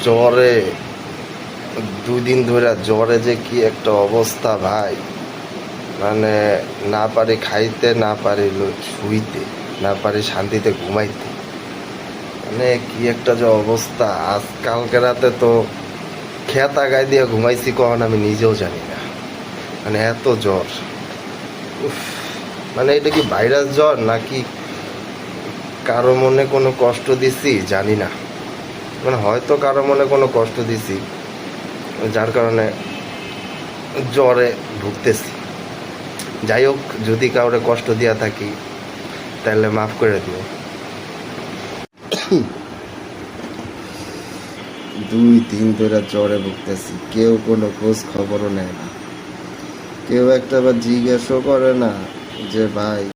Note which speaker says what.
Speaker 1: জ্বরে 2 দিন ধরে জ্বরে যে কি একটা অবস্থা ভাই, মানে না পারি খাইতে, না পারি শুইতে, না পারি শান্তিতে ঘুমাইতে, মানে কি একটা যে অবস্থা। কালকে রাতে তো খেতা গায়ে দিয়ে ঘুমাইছি কখন আমি নিজেও জানি না, মানে এত জ্বর। উফ, মানে এটা কি ভাইরাস জ্বর নাকি কারো মনে কোনো কষ্ট দিছি জানি না, মানে হয়তো কারো মনে কোনো কষ্ট দিছি যার কারণে জ্বরে ভুগতেছি। যাই হোক, যদি কাউরে কষ্ট দিয়া থাকি তাহলে মাফ করে দিও। 2 দিন ধরে জ্বরে ভুগতেছি, কেউ কোনো খোঁজ খবরও নেয় না, কেউ একটা আবার জিজ্ঞাসাও করে না যে ভাই